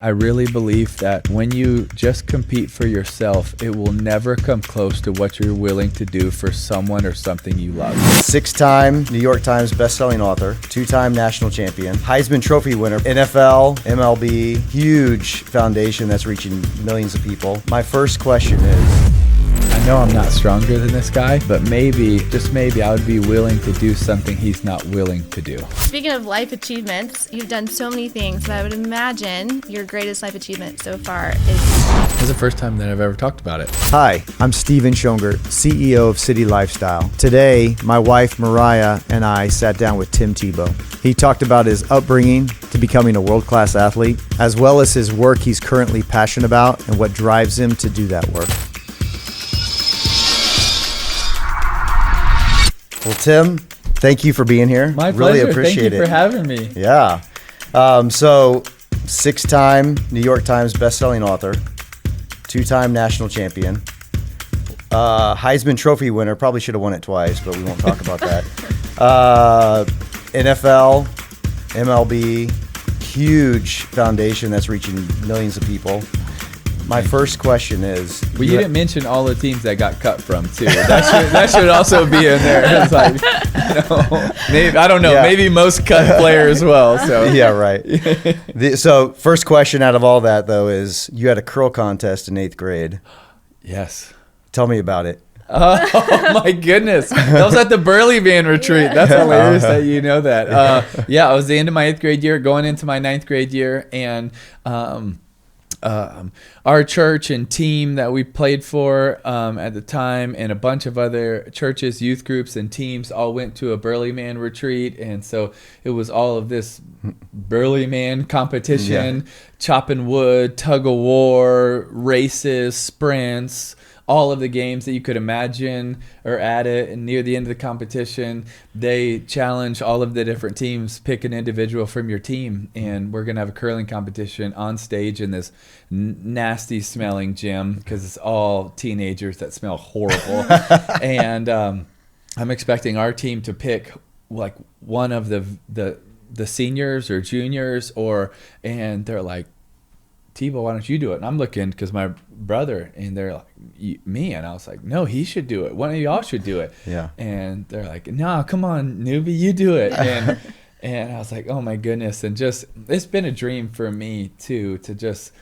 I really believe that when you just compete for yourself, it will never come close to what you're willing to do for someone or something you love. 6-time New York Times bestselling author, 2-time national champion, Heisman Trophy winner, NFL, MLB, huge foundation that's reaching millions of people. My first question is, I know I'm not stronger than this guy, but maybe, just maybe, I would be willing to do something he's not willing to do. Speaking of life achievements, you've done so many things, but I would imagine your greatest life achievement so far is... This is the first time that I've ever talked about it. Hi, I'm Steven Schongert, CEO of City Lifestyle. Today, my wife Moriah and I sat down with Tim Tebow. He talked about his upbringing to becoming a world-class athlete, as well as his work he's currently passionate about and what drives him to do that work. Well, Tim, thank you for being here. My really pleasure. appreciate Thank you it. for having me. Yeah. So, 6-time New York Times bestselling author, 2-time national champion, Heisman Trophy winner. Probably should have won it twice, but we won't talk about that. NFL, MLB, huge foundation that's reaching millions of people. My first question is... Well, you didn't mention all the teams that got cut from, too. That should also be in there. It's like, maybe, I don't know. Yeah. Maybe most cut player as well. So Yeah, right. So first question out of all that, though, is you had a curl contest in 8th grade. Yes. Tell me about it. Oh my goodness. That was at the Burley Band retreat. That's hilarious that you know that. Yeah, I was the end of my 8th grade year, going into my 9th grade year, and our church and team that we played for at the time, and a bunch of other churches, youth groups, and teams all went to a Burley Man retreat. And so it was all of this Burley Man competition, chopping wood, tug of war, races, sprints, all of the games that you could imagine are at it. And near the end of the competition, they challenge all of the different teams, pick an individual from your team, and we're going to have a curling competition on stage in this nasty smelling gym because it's all teenagers that smell horrible. And I'm expecting our team to pick like one of the seniors or juniors, and they're like, Tebow, why don't you do it? And I'm looking because my brother, and they're like, me. And I was like, no, he should do it. One of y'all should do it. Yeah. And they're like, no, come on, newbie, you do it. And I was like, oh my goodness. And just, it's been a dream for me too, to just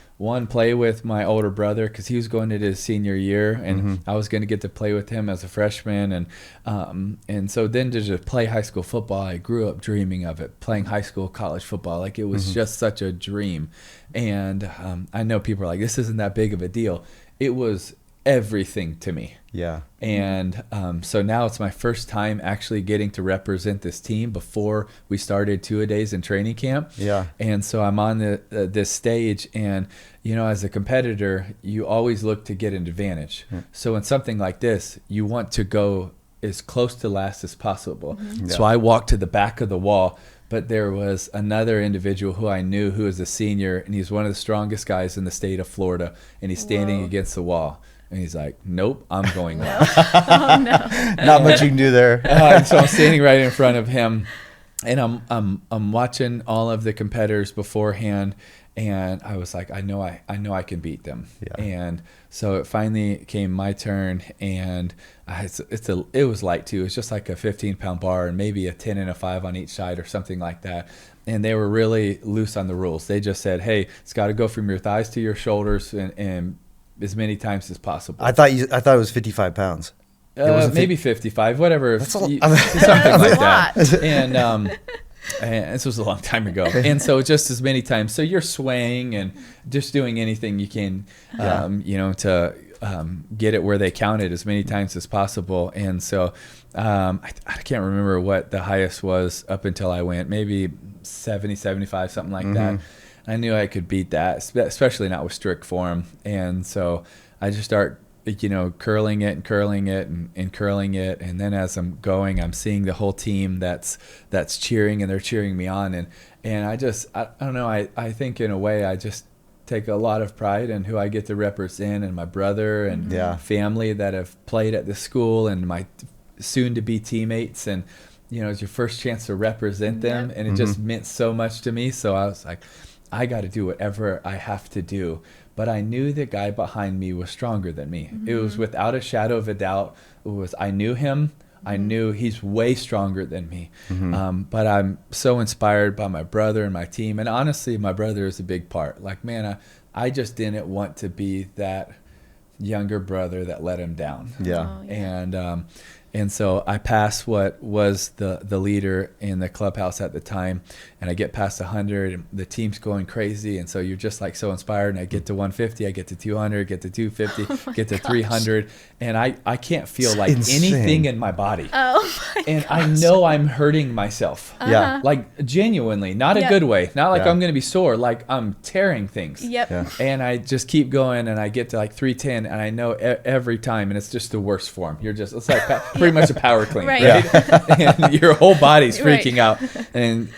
play with my older brother, because he was going into his senior year, and I was going to get to play with him as a freshman. And so then to just play high school football, I grew up dreaming of it, playing high school, college football. Like, it was just such a dream. And I know people are like, this isn't that big of a deal. It was everything to me. Yeah. And so now it's my first time actually getting to represent this team before we started 2-a-days in training camp. Yeah. And so I'm on this stage, and as a competitor, you always look to get an advantage. So in something like this, you want to go as close to last as possible. So I walked to the back of the wall, but there was another individual who I knew, who was a senior, and he's one of the strongest guys in the state of Florida, and he's standing against the wall. And he's like, nope, I'm going last. Oh, no. Not much you can do there. And so I'm standing right in front of him, and I'm watching all of the competitors beforehand, and I was like, I know I can beat them. Yeah. And so it finally came my turn, and it was light too. It was just like a 15-pound bar and maybe a 10 and a 5 on each side or something like that. And they were really loose on the rules. They just said, hey, it's got to go from your thighs to your shoulders, and as many times as possible. I thought it was 55 pounds. Maybe 55, whatever. That's something That's like a lot. that. And this was a long time ago. And so just as many times. So you're swaying and just doing anything you can, to get it where they count it as many times as possible. And so I can't remember what the highest was up until I went, maybe 70, 75, something like that. I knew I could beat that, especially not with strict form. And so I just start, curling it and curling it and curling it. And then as I'm going, I'm seeing the whole team that's cheering, and they're cheering me on. And I don't know, I think in a way I just take a lot of pride in who I get to represent, and my brother and family that have played at the school, and my soon-to-be teammates. And, it's your first chance to represent them. And it just meant so much to me. So I was like, I got to do whatever I have to do. But I knew the guy behind me was stronger than me. It was without a shadow of a doubt. I knew him. I knew he's way stronger than me. But I'm so inspired by my brother and my team. And honestly, my brother is a big part. Like, man, I just didn't want to be that younger brother that let him down. Yeah. Oh, yeah. And so I pass what was the leader in the clubhouse at the time, and I get past 100, and the team's going crazy, and so you're just like so inspired, and I get to 150, I get to 200, get to 250, get to 300, and I can't feel like anything in my body. Oh my and gosh. I know I'm hurting myself. Yeah. Like genuinely, not a Yep. good way. Not like Yeah. I'm going to be sore, like I'm tearing things. Yep. Yeah. And I just keep going, and I get to like 310, and I know every time, and it's just the worst form. You're just, it's like pretty much a power clean, Right. right? And your whole body's Right. freaking out. And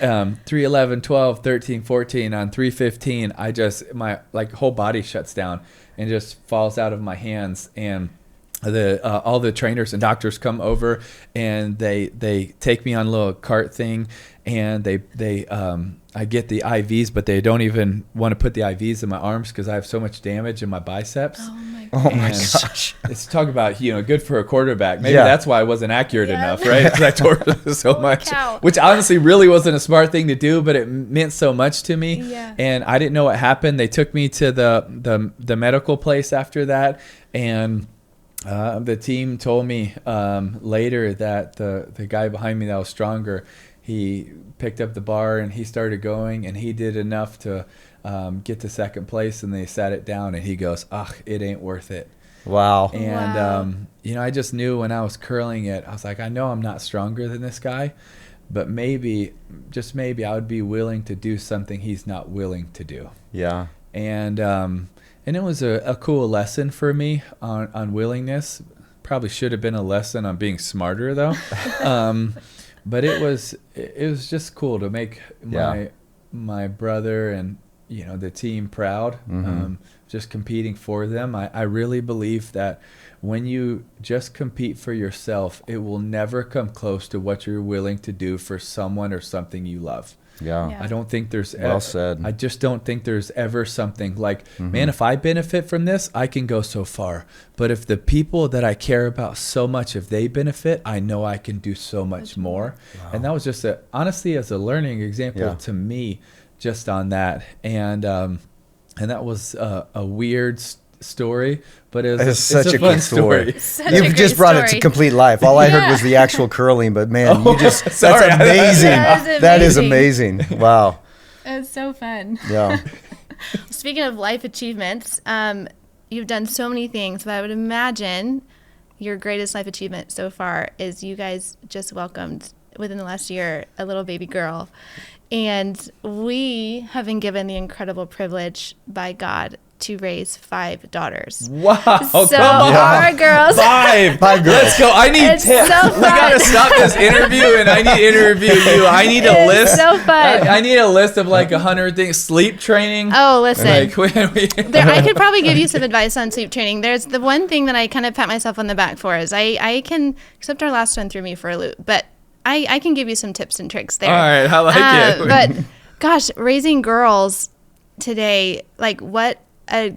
311, 12, 13, 14, on 315, my like whole body shuts down and just falls out of my hands. And all the trainers and doctors come over, and they take me on a little cart thing, and I get the IVs, but they don't even want to put the IVs in my arms because I have so much damage in my biceps. Oh my Oh my And gosh. It's talk about, good for a quarterback. Maybe Yeah. that's why I wasn't accurate Yeah. enough, right? Because I tore so much, cow. which honestly really wasn't a smart thing to do, but it meant so much to me. Yeah. And I didn't know what happened. They took me to the medical place after that, and the team told me later that the guy behind me that was stronger, he picked up the bar and he started going, and he did enough to get to second place, and they sat it down, and he goes, it ain't worth it. Wow. And Wow. I just knew when I was curling it, I was like, I know I'm not stronger than this guy, but maybe, just maybe, I would be willing to do something he's not willing to do. Yeah. And it was a cool lesson for me on willingness. Probably should have been a lesson on being smarter though. But it was just cool to make my brother and the team proud. Just competing for them. I really believe that when you just compete for yourself, it will never come close to what you're willing to do for someone or something you love. Yeah. Yeah. I don't think there's Well said. I just don't think there's ever something like, man, if I benefit from this, I can go so far. But if the people that I care about so much, if they benefit, I know I can do so much more. Wow. And that was just honestly, as a learning example to me, just on that. And that was a weird story, but it's such a a fun good story. Such a You've great just brought it to story. complete life. All I heard Yeah. was the actual curling, but man, you just, sorry. that's amazing. That That is is amazing. Wow. It's so fun. Yeah. Speaking of life achievements, you've done so many things, but I would imagine your greatest life achievement so far is you guys just welcomed within the last year a little baby girl. And we have been given the incredible privilege by God to raise 5 daughters. Wow. So Come on. our girls. 5. Five girls. Let's go. I need It's 10. so We got to fun. stop this interview, and I need to interview you. I need a It's list. so fun. I need a list of like 100 things. Sleep training. Oh, listen. Like, when we I could probably give you some advice on sleep training. There's the one thing that I kind of pat myself on the back for is I can, except our last one threw me for a loop, but I can give you some tips and tricks there. All right, I like it. But gosh, raising girls today, like what a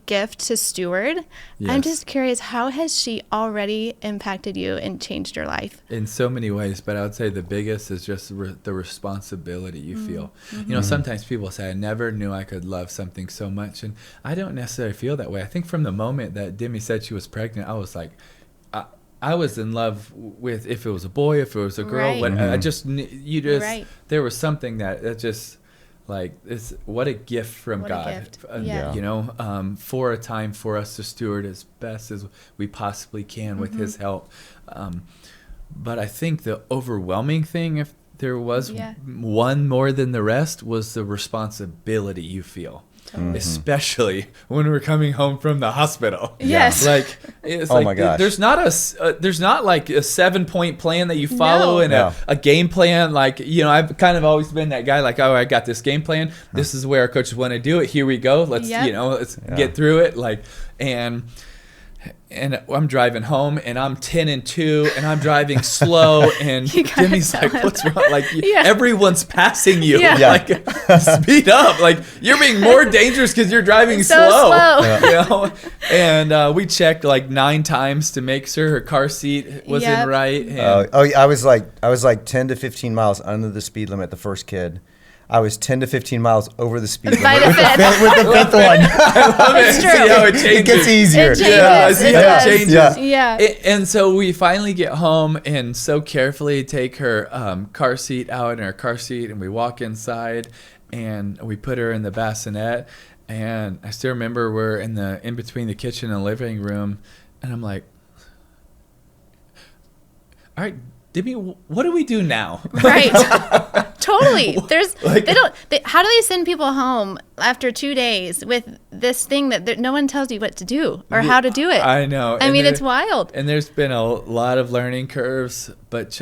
gift to steward. Yes. I'm just curious, how has she already impacted you and changed your life? In so many ways, but I would say the biggest is just the responsibility you feel. Sometimes people say, I never knew I could love something so much, and I don't necessarily feel that way. I think from the moment that Demi said she was pregnant, I was like, I was in love with if it was a boy, if it was a girl. Right. What I just Right. there was something that just like it's what a gift from What a God. gift. Yeah. For a time for us to steward as best as we possibly can with His help. But I think the overwhelming thing, if there was one more than the rest, was the responsibility you feel. Especially when we're coming home from the hospital. Yes. Like it's Oh like my gosh. there's not like a 7-point plan that you follow No. and No. a game plan. Like, I've kind of always been that guy. Like, oh, I got this game plan. This is where our coaches want to do it. Here we go. Let's Yep. let's get through it. Like, and and I'm driving home, and I'm 10-2, and I'm driving slow, and Jimmy's like, "What's wrong? Like, everyone's passing you. Like, speed up! Like, you're being more dangerous because you're driving slow." You know? And we checked like 9 times to make sure her car seat was in right. And I was like 10 to 15 miles under the speed limit. The first kid. I was 10 to 15 miles over the speed limit with the fifth one. I love it. It's true. See how it changes. It gets easier. It changes. See how it changes. Yeah. And so we finally get home and so carefully take her car seat out in her car seat, and we walk inside and we put her in the bassinet. And I still remember we're in between the kitchen and living room, and I'm like, "All right, Dibby, what do we do now?" Right. Totally. How do they send people home after 2 days with this thing that no one tells you what to do or how to do it? I know. I mean, it's wild. And there's been a lot of learning curves, but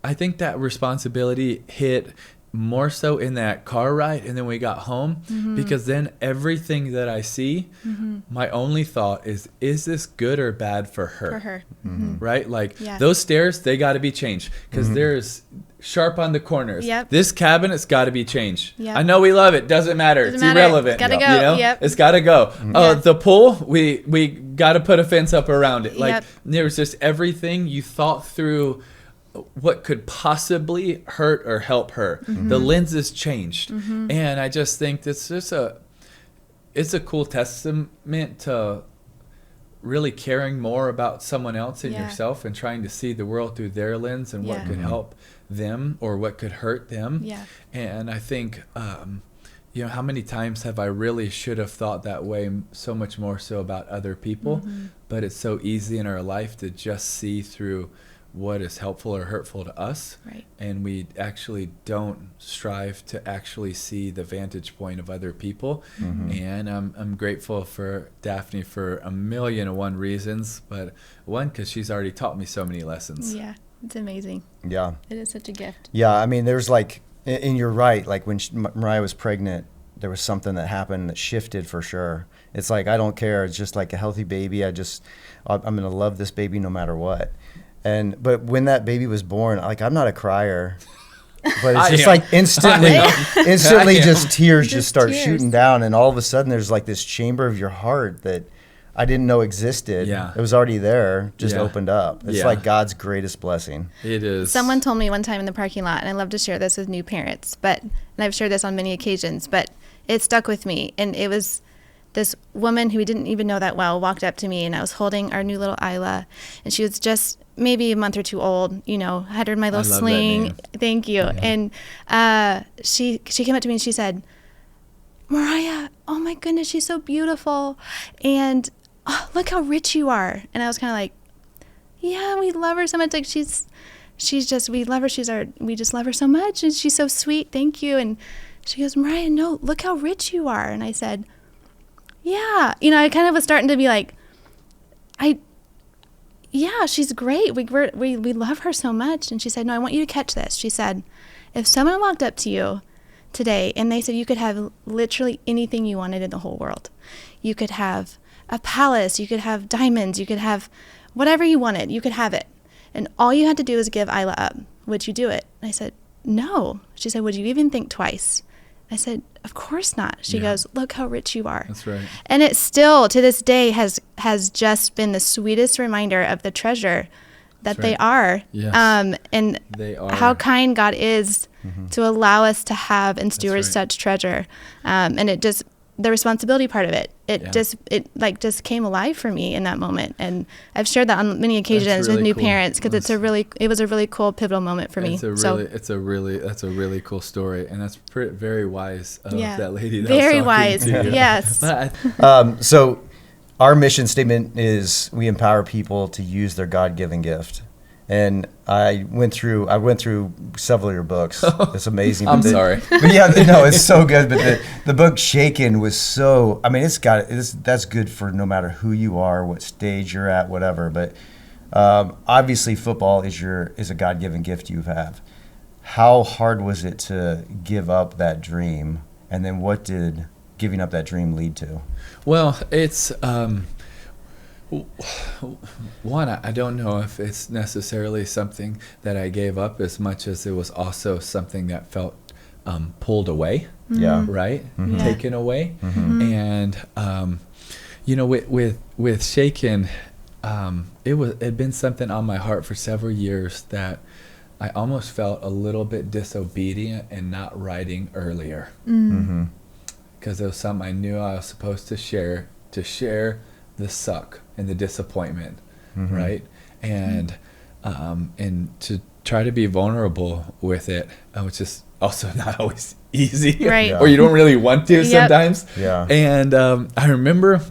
I think that responsibility hit more so in that car ride and then we got home, because then everything that I see, my only thought is this good or bad for her? Right? Like those stairs, they got to be changed because there's sharp on the corners. This cabinet's got to be changed. I know we love it. Doesn't matter. It's irrelevant. Gotta go. You know? It's got to go. The pool, we got to put a fence up around it. Like there was just everything you thought through what could possibly hurt or help her. The lenses changed. And I just think it's just it's a cool testament to really caring more about someone else and yourself and trying to see the world through their lens and what could help them or what could hurt them. And I think how many times have I really should have thought that way, so much more so about other people, but it's so easy in our life to just see through what is helpful or hurtful to us, and we actually don't strive to actually see the vantage point of other people. And I'm grateful for Daphne for 1,000,001 reasons, but one, because she's already taught me so many lessons. It's amazing. It is such a gift. I mean, there's like, and you're right, like when Moriah was pregnant, there was something that happened that shifted for sure. It's like, I don't care, it's just like a healthy baby. I'm gonna love this baby no matter what. But when that baby was born, like, I'm not a crier, but it's just like instantly just tears just start shooting down, and all of a sudden there's like this chamber of your heart that I didn't know existed. It was already there, just opened up. It's like God's greatest blessing. It is. Someone told me one time in the parking lot, and I love to share this with new parents, and I've shared this on many occasions, but it stuck with me, and it was this woman who we didn't even know that well walked up to me, and I was holding our new little Isla, and she was just maybe a month or two old, had her in my little sling. Thank you. And she came up to me and she said, "Moriah, oh my goodness, she's so beautiful. And look how rich you are." And I was kind of like, yeah, we love her so much. Like she's just, we love her. We just love her so much. And she's so sweet. Thank you. And she goes, "Moriah, no, look how rich you are." And I said, yeah, I kind of was starting to be like, she's great. We love her so much. And she said, "No, I want you to catch this." She said, "If someone walked up to you today and they said you could have literally anything you wanted in the whole world. You could have a palace, you could have diamonds, you could have whatever you wanted, you could have it. And all you had to do is give Isla up. Would you do it?" And I said, "No." She said, "Would you even think twice?" I said, "Of course not." She goes, "Look how rich you are." That's right. And it still, to this day, has just been the sweetest reminder of the treasure that they are. And they are. How kind God is to allow us to have and steward such treasure. And it just, the responsibility part of it, it just came alive for me in that moment. And I've shared that on many occasions with new parents, because it was a really cool pivotal moment for me. That's a really cool story, and that's very wise of that lady. Very wise. Yes. So our mission statement is we empower people to use their God-given gift. And I went through several of your books. It's amazing. I'm sorry. But it's so good. But the book Shaken was so, I mean, that's good for no matter who you are, what stage you're at, whatever. But obviously football is a God-given gift you have. How hard was it to give up that dream? And then what did giving up that dream lead to? Well, it's One, I don't know if it's necessarily something that I gave up as much as it was also something that felt pulled away, Yeah. right? Yeah. Taken away. And, with Shaken, it'd been something on my heart for several years that I almost felt a little bit disobedient in not writing earlier. Because it was something I knew I was supposed to share the suck and the disappointment, right? And to try to be vulnerable with it, which is also not always easy, Right. or you don't really want to sometimes. Yeah. And I remember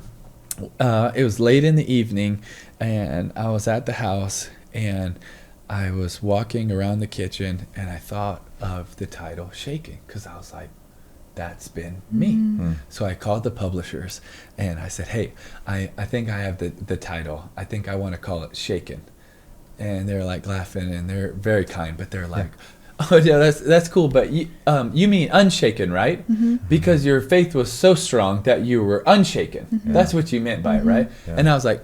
it was late in the evening, and I was at the house, and I was walking around the kitchen, and I thought of the title Shaken, because I was like, that's been me. So I called the publishers and I said, hey, I think I have the title. I think I want to call it Shaken. And they're like laughing, and they're very kind, but they're like, oh yeah, that's cool. But you mean unshaken, right? Because your faith was so strong that you were unshaken. That's what you meant by it, right? Yeah. And I was like,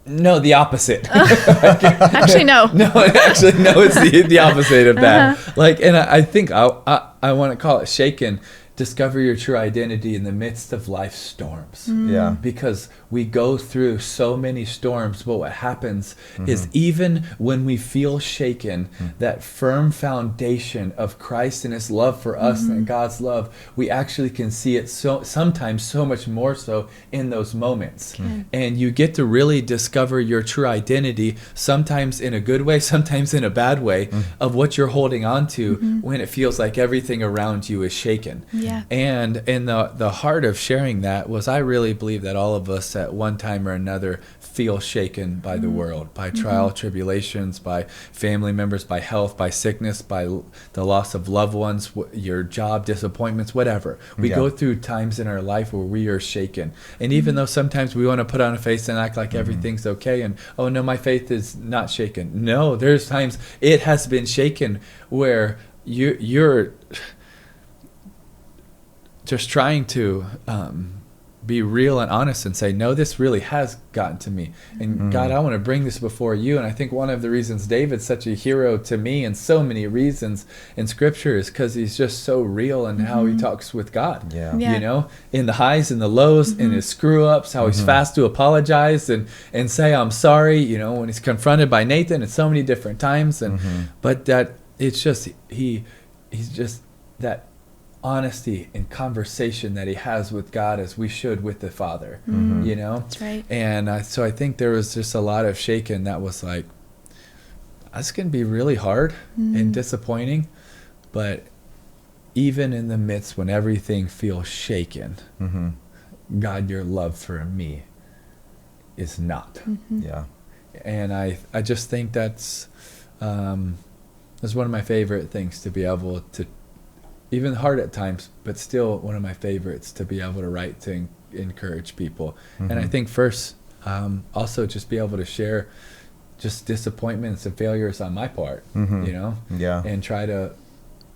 no, the opposite. Actually, no. No, it's the opposite of that. Like, and I think I want to call it Shaken. Discover your true identity in the midst of life's storms. Yeah. Because we go through so many storms, but what happens is even when we feel shaken, that firm foundation of Christ and his love for us and God's love, we actually can see it sometimes so much more so in those moments. And you get to really discover your true identity, sometimes in a good way, sometimes in a bad way, of what you're holding on to when it feels like everything around you is shaken. Yeah. And the heart of sharing that was, I really believe that all of us at one time or another feel shaken by the world, by trial, tribulations, by family members, by health, by sickness, by the loss of loved ones, your job disappointments, whatever. We go through times in our life where we are shaken. And even though sometimes we want to put on a face and act like everything's okay, and, oh no, my faith is not shaken. No, there's times it has been shaken where you're just trying to be real and honest and say, no, this really has gotten to me. And God, I want to bring this before you. And I think one of the reasons David's such a hero to me, and so many reasons in Scripture, is because he's just so real in how he talks with God. Yeah. You know, in the highs and the lows, in his screw-ups, how he's fast to apologize and say, I'm sorry, you know, when he's confronted by Nathan at so many different times. And but that it's just, he's just that honesty and conversation that he has with God, as we should with the Father, you know? That's right. And so I think there was just a lot of shaken that was like, that's going to be really hard and disappointing. But even in the midst when everything feels shaken, God, your love for me is not. Yeah. And I just think that's one of my favorite things, to be able to, even hard at times, but still one of my favorites, to be able to write to encourage people. And I think first, also just be able to share just disappointments and failures on my part, you know? Yeah. And try to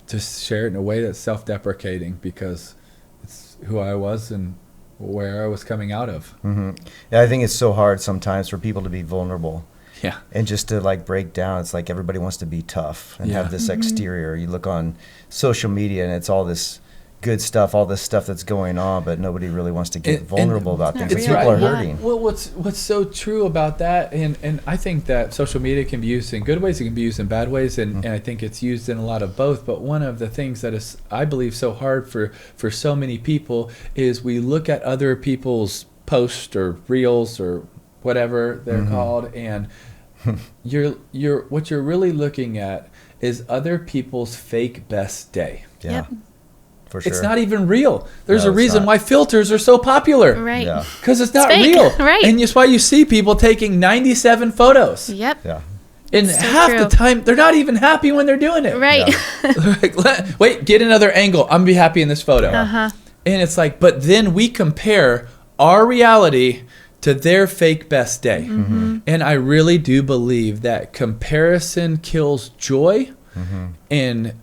just share it in a way that's self-deprecating, because it's who I was and where I was coming out of. Yeah, I think it's so hard sometimes for people to be vulnerable. Yeah. And just to like break down. It's like everybody wants to be tough and have this exterior. You look on social media and it's all this good stuff, all this stuff that's going on, but nobody really wants to get vulnerable about things. It's People right. are hurting. Well, what's so true about that, and I think that social media can be used in good ways, it can be used in bad ways, and I think it's used in a lot of both. But one of the things that is, I believe, so hard for so many people is we look at other people's posts or reels or whatever they're called, and you're what you're really looking at is other people's fake best day. Yeah. Yep. For sure. It's not even real. There's No, a it's reason not. why filters are so popular. Right. Yeah. Because it's not fake, real. right. And that's why you see people taking 97 photos. Yep. Yeah. And So half true. the time, they're not even happy when they're doing it. Right. They're like, wait, get another angle. I'm going to be happy in this photo. And it's like, but then we compare our reality to their fake best day. And I really do believe that comparison kills joy and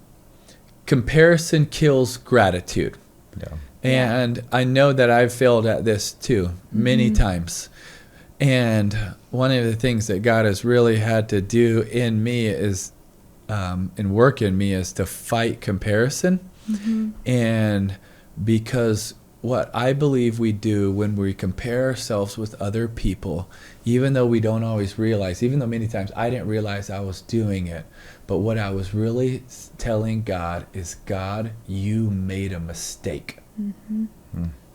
comparison kills gratitude. Yeah. And I know that I've failed at this too, many times. And one of the things that God has really had to do in me is, and work in me, is to fight comparison. And because what I believe we do when we compare ourselves with other people, even though we don't always realize, even though many times I didn't realize I was doing it, but what I was really telling God is, God, you made a mistake.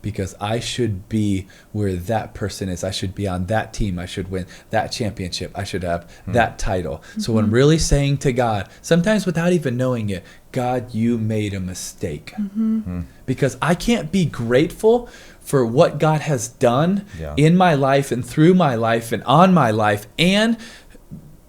Because I should be where that person is. I should be on that team. I should win that championship. I should have that title. So I'm really saying to God, sometimes without even knowing it, God, you made a mistake. Because I can't be grateful for what God has done in my life and through my life and on my life, and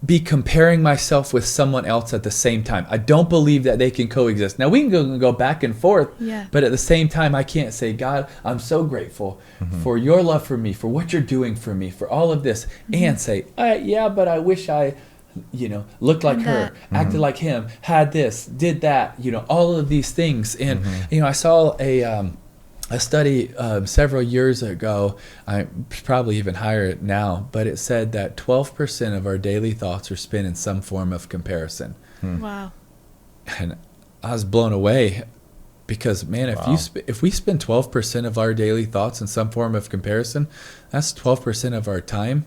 be comparing myself with someone else at the same time. I don't believe that they can coexist. Now, we can go back and forth, but at the same time, I can't say, God, I'm so grateful for your love for me, for what you're doing for me, for all of this, and say, but I wish I, looked like her, acted like him, had this, did that, all of these things. And, I saw a study several years ago, probably even higher now, but it said that 12% of our daily thoughts are spent in some form of comparison. Wow. And I was blown away, because, man, if we spend 12% of our daily thoughts in some form of comparison, that's 12% of our time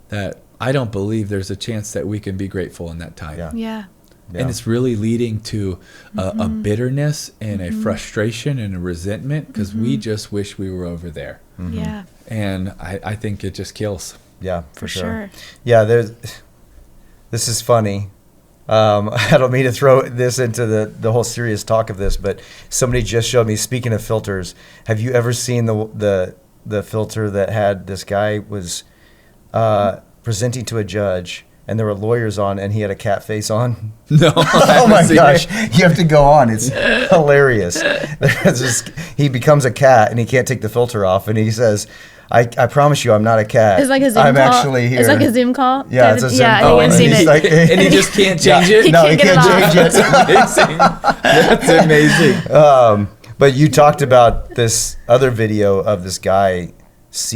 that I don't believe there's a chance that we can be grateful in that time. And it's really leading to a bitterness and a frustration and a resentment, because we just wish we were over there. And I think it just kills. Yeah, for sure. Yeah, this is funny. I don't mean to throw this into the whole serious talk of this, but somebody just showed me, speaking of filters, have you ever seen the filter that had this guy was presenting to a judge, and there were lawyers on, and he had a cat face on? No. Oh my gosh. You have to go on. It's hilarious. He becomes a cat, and he can't take the filter off, and he says, I promise you I'm not a cat. It's like a Zoom I'm call. actually here. It's like a Zoom call. Yeah, it's a Zoom call. I've seen it. And he just can't change it? No, he can't change it. That's amazing. That's amazing. But you talked about this other video of this guy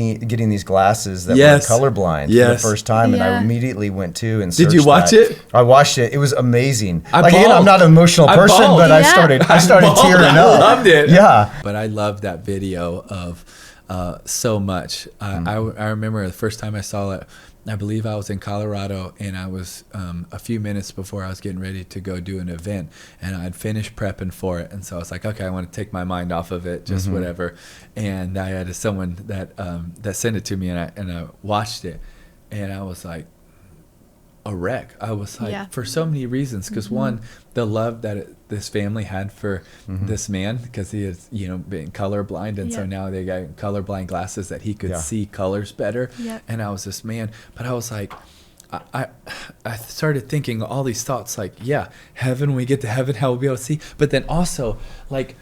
getting these glasses that were colorblind for the first time, and I immediately went to and searched. Did you watch it? I watched it. It was amazing. Again, I'm not an emotional person, but I started tearing up. I loved it. Yeah. But I loved that video of so much. I remember the first time I saw it, I believe I was in Colorado, and I was a few minutes before I was getting ready to go do an event, and I'd finished prepping for it. And so I was like, okay, I want to take my mind off of it, just whatever. And I had someone that sent it to me, and I watched it, and I was like a wreck. I was like, for so many reasons, because one, the love that this family had for this man, because he is, being colorblind, and so now they got colorblind glasses that he could see colors better. And I was this man, but I was like, I started thinking all these thoughts, like, heaven, when we get to heaven, how we'll be able to see. But then also, like,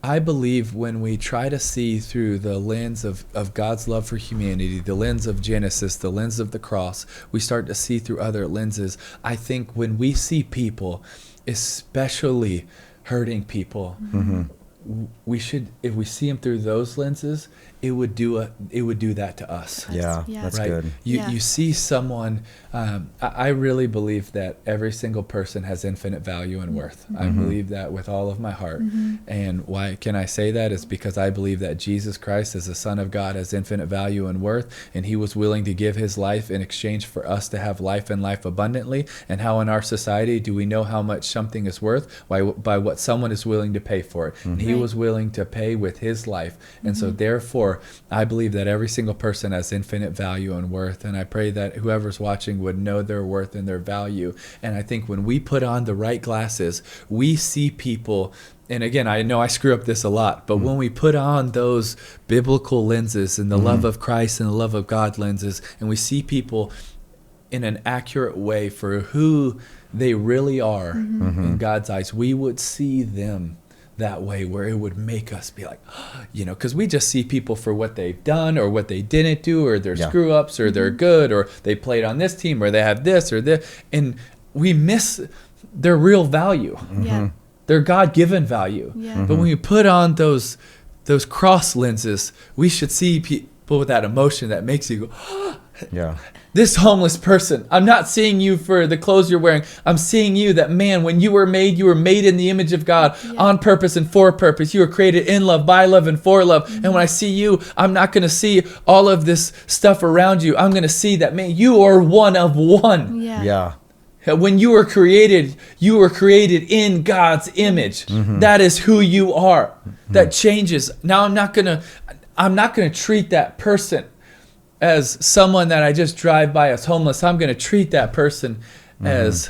I believe when we try to see through the lens of God's love for humanity, the lens of Genesis, the lens of the cross, we start to see through other lenses. I think when we see people, especially hurting people, we should, if we see them through those lenses, it would do that to us. That's right? good. You see someone. I really believe that every single person has infinite value and worth. I believe that with all of my heart. And why can I say that? Is because I believe that Jesus Christ, as the Son of God, has infinite value and worth, and he was willing to give his life in exchange for us to have life and life abundantly. And how in our society do we know how much something is worth? By what someone is willing to pay for it. And he was willing to pay with his life. And so therefore, I believe that every single person has infinite value and worth, and I pray that whoever's watching would know their worth and their value. And I think when we put on the right glasses, we see people, and again, I know I screw up this a lot, but when we put on those biblical lenses and the love of Christ and the love of God lenses, and we see people in an accurate way for who they really are in God's eyes, we would see them that way, where it would make us be like, because we just see people for what they've done or what they didn't do, or their screw ups, or they're good, or they played on this team, or they have this or this, and we miss their real value. They're God-given value. Yeah. But when you put on those cross lenses, we should see people with that emotion that makes you go, Yeah. this homeless person, I'm not seeing you for the clothes you're wearing. I'm seeing you that, man, when you were made in the image of God, on purpose and for purpose. You were created in love, by love, and for love. And when I see you, I'm not going to see all of this stuff around you. I'm going to see that, man, you are one of one. Yeah. When you were created in God's image. That is who you are. That changes. Now I'm not gonna treat that person as someone that I just drive by as homeless. I'm gonna treat that person as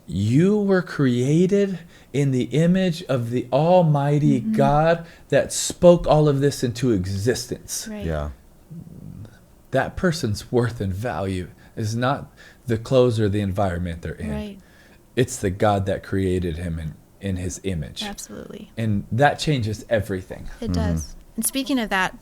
you were created in the image of the Almighty God that spoke all of this into existence. Right. Yeah. That person's worth and value is not the clothes or the environment they're in. Right. It's the God that created him in his image. Absolutely. And that changes everything. It does. And speaking of that,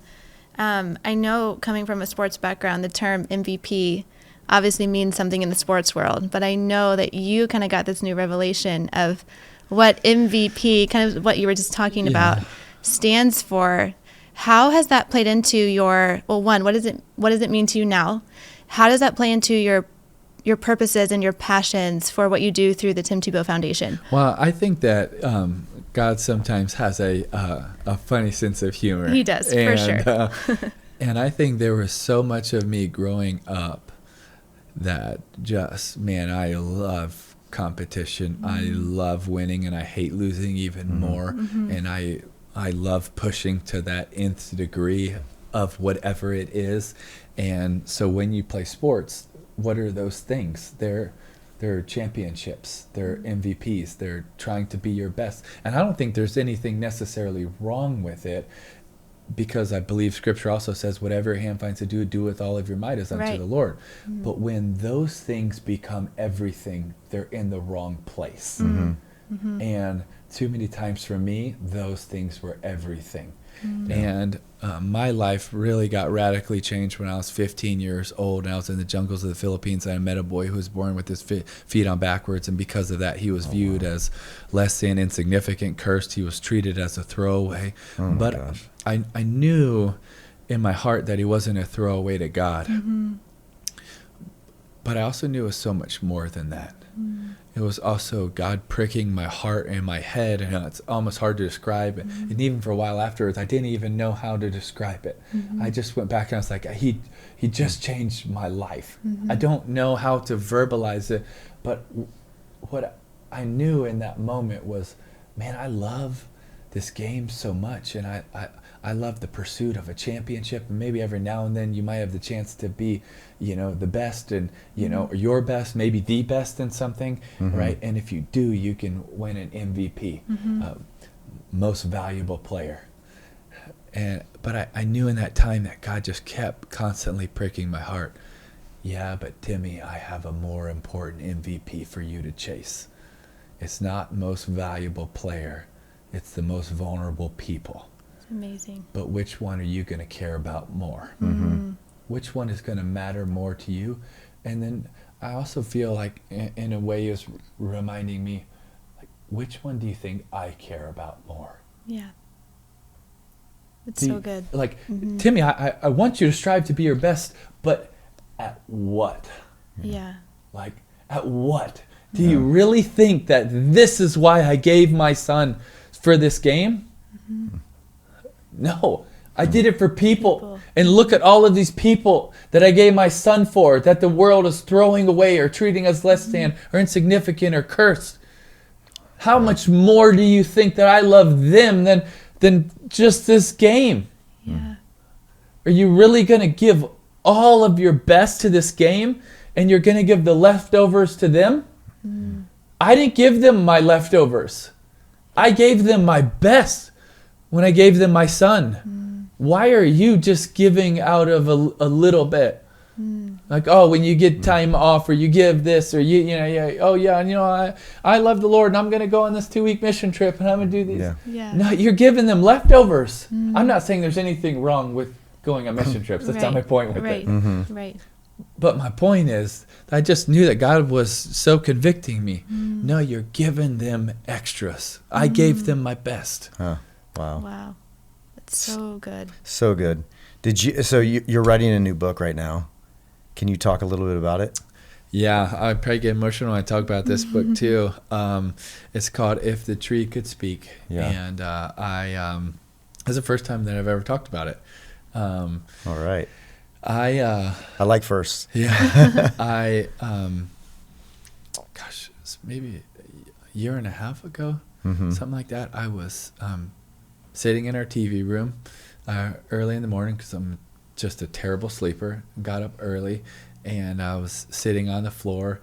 I know coming from a sports background, the term MVP obviously means something in the sports world, but I know that you kind of got this new revelation of what MVP, kind of what you were just talking about, stands for. How has that played into your, well, one, what does it mean to you now? How does that play into your purposes and your passions for what you do through the Tim Tebow Foundation? Well, I think that God sometimes has a funny sense of humor. He does, for sure. And I think there was so much of me growing up that just, man, I love competition. I love winning, and I hate losing even more. And I love pushing to that nth degree of whatever it is. And so when you play sports, what are those things? They're championships. They're MVPs. They're trying to be your best. And I don't think there's anything necessarily wrong with it, because I believe Scripture also says, whatever your hand finds to do, do with all of your might as unto the Lord. But when those things become everything, they're in the wrong place. And too many times for me, those things were everything. And my life really got radically changed when I was 15 years old, and I was in the jungles of the Philippines, and I met a boy who was born with his feet on backwards, and because of that, he was viewed as less than, insignificant, cursed. He was treated as a throwaway. But I knew in my heart that he wasn't a throwaway to God. But I also knew it was so much more than that. It was also God pricking my heart and my head, and it's almost hard to describe it. And even for a while afterwards, I didn't even know how to describe it. I just went back and I was like, he just changed my life. I don't know how to verbalize it, but what I knew in that moment was, man, I love this game so much, and I love the pursuit of a championship, and maybe every now and then you might have the chance to be, the best, and or your best, maybe the best in something, right? And if you do, you can win an MVP, most valuable player. But I knew in that time that God just kept constantly pricking my heart. Yeah, but Timmy, I have a more important MVP for you to chase. It's not most valuable player. It's the most vulnerable people. It's amazing. But which one are you going to care about more? Which one is going to matter more to you? And then I also feel like, in a way, is reminding me, like, which one do you think I care about more? Yeah. It's so good. Like, Timmy, I want you to strive to be your best, but at what? Yeah. Like, at what? Do you really think that this is why I gave my son for this game? No. I did it for people. And look at all of these people that I gave my son for, that the world is throwing away or treating as less than or insignificant or cursed. How much more do you think that I love them than just this game? Yeah. Are you really going to give all of your best to this game, and you're going to give the leftovers to them? I didn't give them my leftovers. I gave them my best when I gave them my son. Why are you just giving out of a little bit? Like, oh, when you get time off, or you give this, or I love the Lord, and I'm going to go on this 2-week mission trip, and I'm going to do these. Yeah. No, you're giving them leftovers. I'm not saying there's anything wrong with going on mission trips. That's not my point with it. Right. But my point is, I just knew that God was so convicting me. No, you're giving them extras. I gave them my best. Huh. Wow. Wow. That's so good. So good. You're writing a new book right now. Can you talk a little bit about it? Yeah, I probably get emotional when I talk about this book too. It's called If the Tree Could Speak. Yeah. And it's the first time that I've ever talked about it. All right. I like first. Yeah. It's maybe a year and a half ago, something like that. I was sitting in our TV room early in the morning because I'm just a terrible sleeper. Got up early, and I was sitting on the floor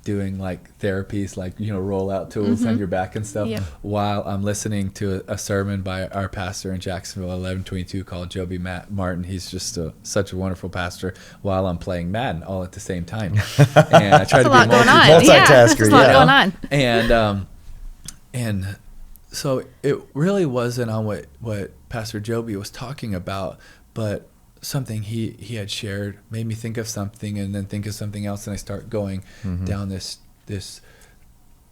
doing like therapies, like, roll out tools on your back and stuff, while I'm listening to a sermon by our pastor in Jacksonville, 1122, called Joby Martin. He's just such a wonderful pastor, while I'm playing Madden all at the same time. And I try to be multitasker. There's a lot going on. And so it really wasn't on what Pastor Joby was talking about, but something he had shared made me think of something, and then think of something else, and I start going down this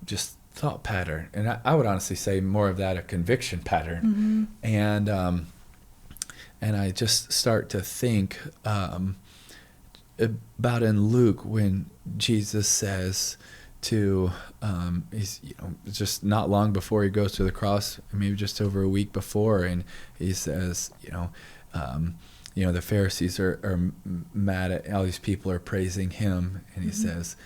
just thought pattern, and I would honestly say more of that a conviction pattern, and I just start to think about in Luke when Jesus says to he's just not long before he goes to the cross, maybe just over a week before, and he says the Pharisees are mad at all these people are praising him, and he says,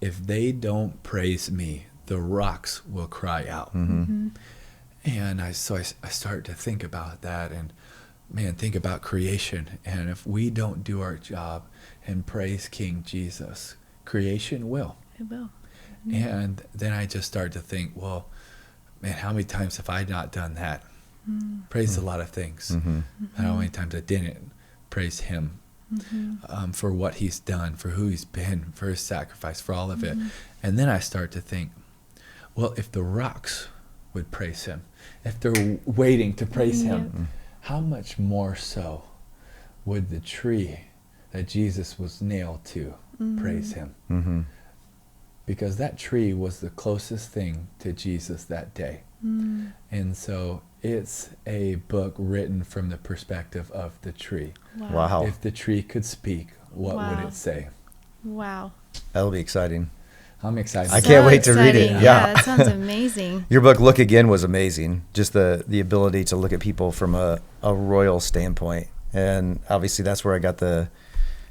if they don't praise me, the rocks will cry out. And I start to think about that, and think about creation, and if we don't do our job and praise King Jesus, creation will. It will. And then I just start to think, well, how many times have I not done that? Praised a lot of things. How many times I didn't praise him for what he's done, for who he's been, for his sacrifice, for all of it. And then I start to think, well, if the rocks would praise him, if they're waiting to praise him, how much more so would the tree that Jesus was nailed to praise him? Because that tree was the closest thing to Jesus that day. And so it's a book written from the perspective of the tree. Wow. If the tree could speak, what would it say? Wow. That'll be exciting. I'm excited. I can't wait to read it. Yeah, that sounds amazing. Your book, Look Again, was amazing. Just the ability to look at people from a royal standpoint. And obviously that's where I got the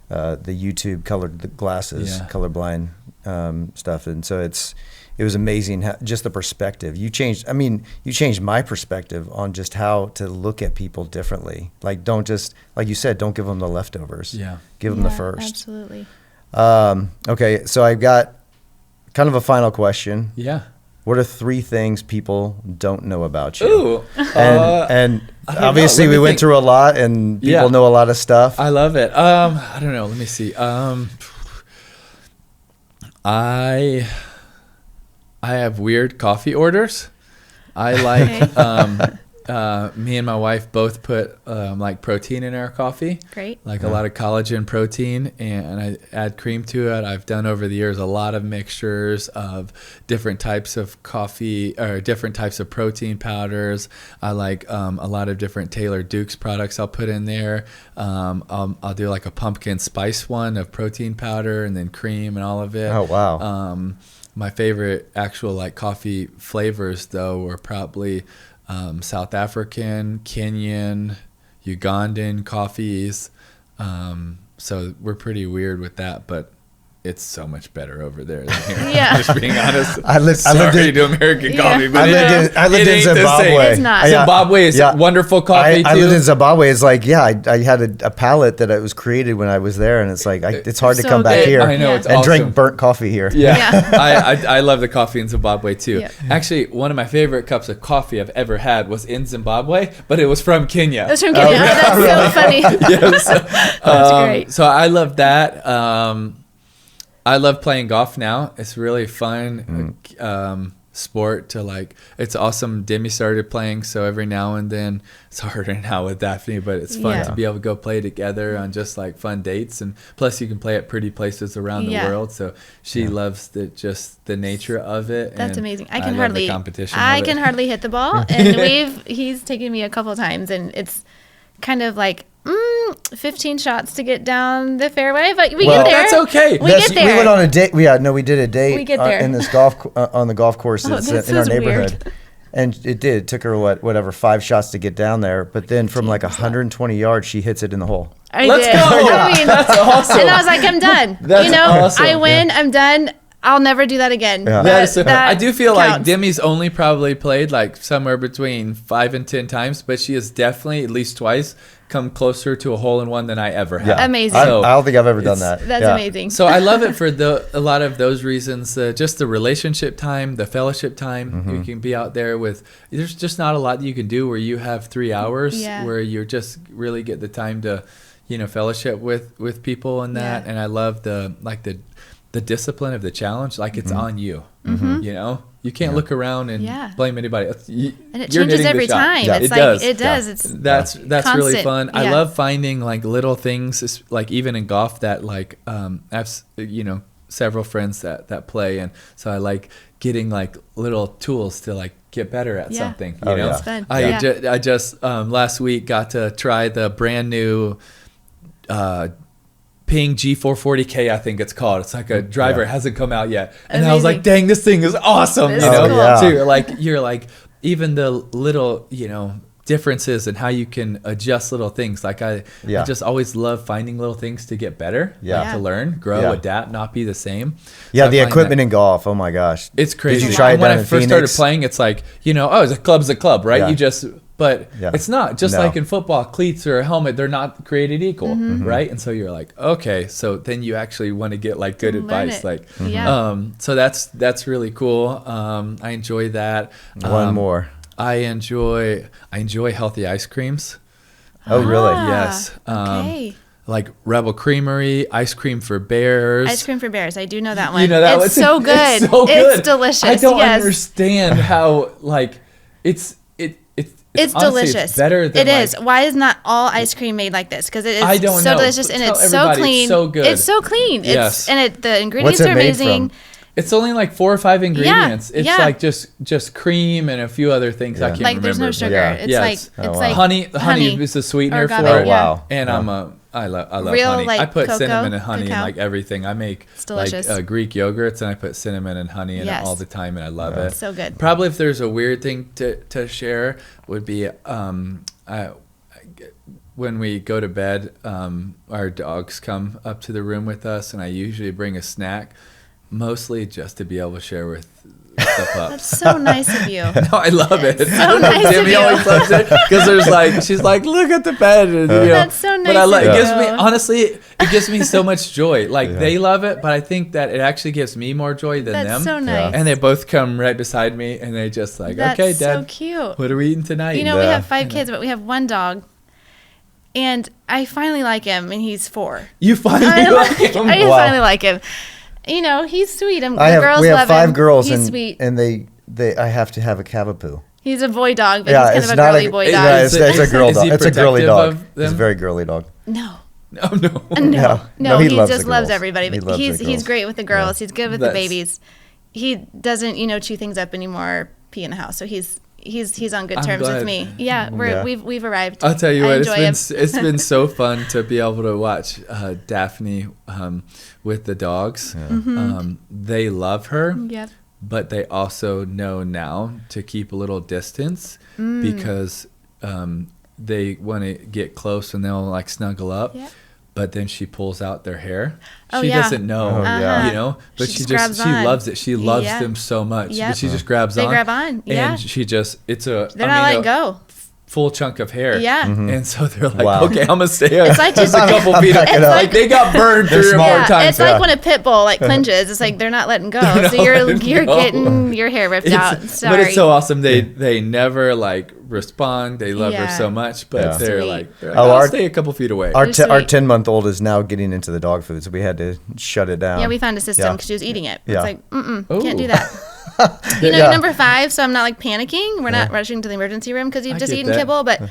YouTube colored glasses, colorblind stuff. And so it was amazing how, just the perspective. You changed my perspective on just how to look at people differently. Like, don't just, like you said, don't give them the leftovers. Yeah. Give them the first. Absolutely. Okay, so I've got kind of a final question. Yeah. What are 3 things people don't know about you? Ooh. And obviously we went through a lot, and people know a lot of stuff. I love it. I don't know. Let me see. I have weird coffee orders. I like me and my wife both put like protein in our coffee. Great. Like a lot of collagen protein, and I add cream to it. I've done over the years a lot of mixtures of different types of coffee or different types of protein powders. I like a lot of different Taylor Dukes products I'll put in there. I'll do like a pumpkin spice one of protein powder and then cream and all of it. Oh, wow. My favorite actual like coffee flavors though were probably South African, Kenyan, Ugandan coffees. So we're pretty weird with that, but it's so much better over there than here. Yeah. Just being honest. I lived to American coffee, but I lived in Zimbabwe. It's not. Zimbabwe is wonderful coffee too. I lived in Zimbabwe. It's like, I had a palate that it was created when I was there, and it's like it's hard to come back here I know, it's and awesome. drink burnt coffee here. Yeah. I love the coffee in Zimbabwe too. Yep. Actually, one of my favorite cups of coffee I've ever had was in Zimbabwe, but it was from Kenya. That's from Kenya. That's so funny. Yes. That's great. So I love that. I love playing golf now. It's really fun. sport to like, it's awesome. Demi started playing, so every now and then, it's harder now with Daphne, but it's fun to be able to go play together on just like fun dates, and plus you can play at pretty places around the world. So she loves the nature of it. That's and amazing. I love hardly the competition. I can hardly hit the ball, and he's taken me a couple times, and it's kind of like 15 shots to get down the fairway, but we get there. That's okay. We get there. We went on a date. We did a date We get there. in this on the golf course in our neighborhood. Weird. And it took her whatever 5 shots to get down there, but then from like 120 yards she hits it in the hole. Let's go. I mean, that's awesome. And I was like, I'm done. That's awesome. I win. I'm done. I'll never do that again. Yeah. I do feel counts. like Demi's only probably played like somewhere between 5 and 10 times, but she has definitely at least twice come closer to a hole-in-one than I ever have. Amazing. I don't think I've ever done that. That's amazing. So I love it for a lot of those reasons. Just the relationship time, the fellowship time. You can be out there with. There's just not a lot that you can do where you have 3 hours where you just really get the time to, fellowship with people and that. And I love the discipline of the challenge. Like it's on you. You can't look around and blame anybody else. And it changes every time. Yeah. It's It does. It's that's constant. really fun. I love finding like little things, like even in golf that like I have several friends that play, and so I like getting like little tools to like get better at something. You know, It's fun. I just last week got to try the brand new Ping G440K, I think it's called. It's like a driver. It hasn't come out yet. And Amazing. I was like, dang, this thing is awesome. This is cool. So you're like, even the little, differences in how you can adjust little things. Like I just always love finding little things to get better, to learn, grow, adapt, not be the same. Yeah, so the equipment in golf. Oh my gosh. It's crazy. Did you try it when down I in first Phoenix? started playing, it's like, a club's a club, right? Yeah. But it's not. Just like in football, cleats or a helmet, they're not created equal, right? And so you're like, okay, so then you actually want to get like good advice. Like, so that's really cool. I enjoy that. One more. I enjoy healthy ice creams. Oh, really? Yes. Okay. Like Rebel Creamery, Ice Cream for Bears. Ice Cream for Bears. I do know that one. You know that it's so good. It's so good. It's delicious. I don't understand how like it's honestly, delicious. It's better than it is. Why is not all ice cream made like this? Because it is I don't so know. delicious and Tell it's so everybody clean. it's so good. It's so clean. Yes. The ingredients What's it are made amazing. from? It's only like 4 or 5 ingredients. It's yeah. like just cream and a few other things I can't Like remember. there's no sugar. Yeah. It's Yeah, like it's- it's wow. like honey is the sweetener Agave, for it. yeah. Wow. And I love Real, honey. like, I put cocoa, cinnamon and honey in cacao. like everything. I make It's delicious. like Greek yogurts and I put cinnamon and honey in it all the time and I love it. So good. Probably if there's a weird thing to share would be when we go to bed, our dogs come up to the room with us and I usually bring a snack, mostly just to be able to share with the pups. That's so nice of you. No, I love it. so nice of Demi you. always loves it because she's like, look at the bed. And, That's so nice But of it gives you. me, honestly, it gives me so much joy. Like they love it, but I think that it actually gives me more joy than That's them. so nice. And they both come right beside me and they just like, That's okay, so Dad, cute. what are we eating tonight? We have 5 kids, but we have 1 dog. And I finally like him, and he's 4. You finally like him. I Wow. finally like him. He's sweet. The We girls have love 5 him. girls He's and sweet. I have to have a Cavapoo. He's a boy dog, but Yeah, he's it's kind of a not girly boy dog. Yeah, it's a girl Is dog. he It's a girly protective dog. of It's a them? very girly dog. No. No. He He loves just the loves girls. everybody. He But loves the he's girls. great with the girls. He's good with the That's- babies. He doesn't, chew things up anymore, pee in the house. So he's on good I'm terms glad. with me. We've arrived. I'll tell you I what, enjoy him. it's been so fun to be able to watch Daphne with the dogs. They love her, Yep. but they also know now to keep a little distance because they want to get close and they'll like snuggle up. Yep. But then she pulls out their hair. Oh, she yeah. doesn't know, Oh, yeah. But She she just grabs she on. loves it. She loves Yeah. them so much. Yep. But she just grabs They on. grab on, yeah. And she just, They're not letting go. full chunk of hair. Yeah. And so they're like, Wow. okay, I'm going to stay It's like just just- a couple feet. backing up. Like they got burned 3 or smart. more Yeah, times. it's like when a pit bull clinches. It's like they're not letting go. They're So not you're letting go. getting your hair ripped out. Sorry. But it's so awesome. They never like respond. They love her Yeah. so much, but Yeah. they're Sweet. like, Oh, I'll our- stay a couple feet away. Our They're sweet. 10-month-old is now getting into the dog food, so we had to shut it down. Yeah, we found a system Yeah. because she was eating it. Yeah. It's like, can't Ooh. do that. You're number 5, so I'm not like panicking. We're not rushing to the emergency room because you've just eaten kibble, but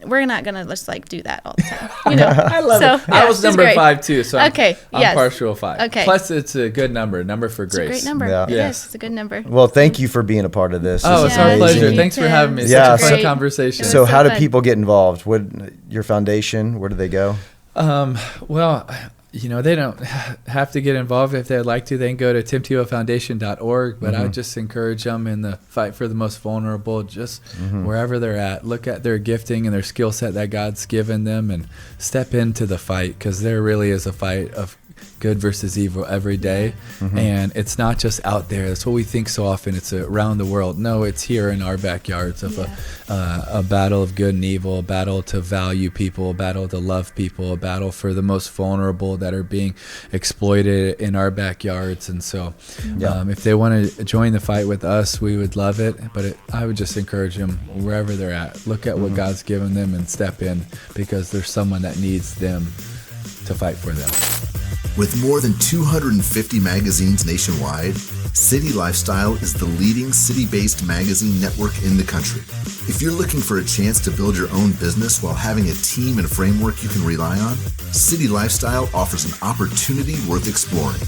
we're not gonna just like do that all the time. I love it. I was number 5 too, so I'm partial 5. Okay. Plus, it's a good number for grace. It's a great number. Yeah. Yes, it's a good number. Well, thank you for being a part of this. Oh, This it's is our amazing. pleasure. Thanks for having me. It's Yeah, such a fun great conversation. So was how so do fun. people get involved? Your foundation, where do they go? Well, they don't have to get involved. If they'd like to, they can go to timtebowfoundation.org. But I would just encourage them in the fight for the most vulnerable, just wherever they're at. Look at their gifting and their skill set that God's given them and step into the fight, because there really is a fight of good versus evil every day. And it's not just out there. That's what we think so often. It's around the world. No, it's here in our backyards of a battle of good and evil, a battle to value people, a battle to love people, a battle for the most vulnerable that are being exploited in our backyards. And so if they want to join the fight with us, we would love it. But I would just encourage them wherever they're at. Look at what God's given them and step in, because there's someone that needs them to fight for them. With more than 250 magazines nationwide, City Lifestyle is the leading city-based magazine network in the country. If you're looking for a chance to build your own business while having a team and framework you can rely on, City Lifestyle offers an opportunity worth exploring.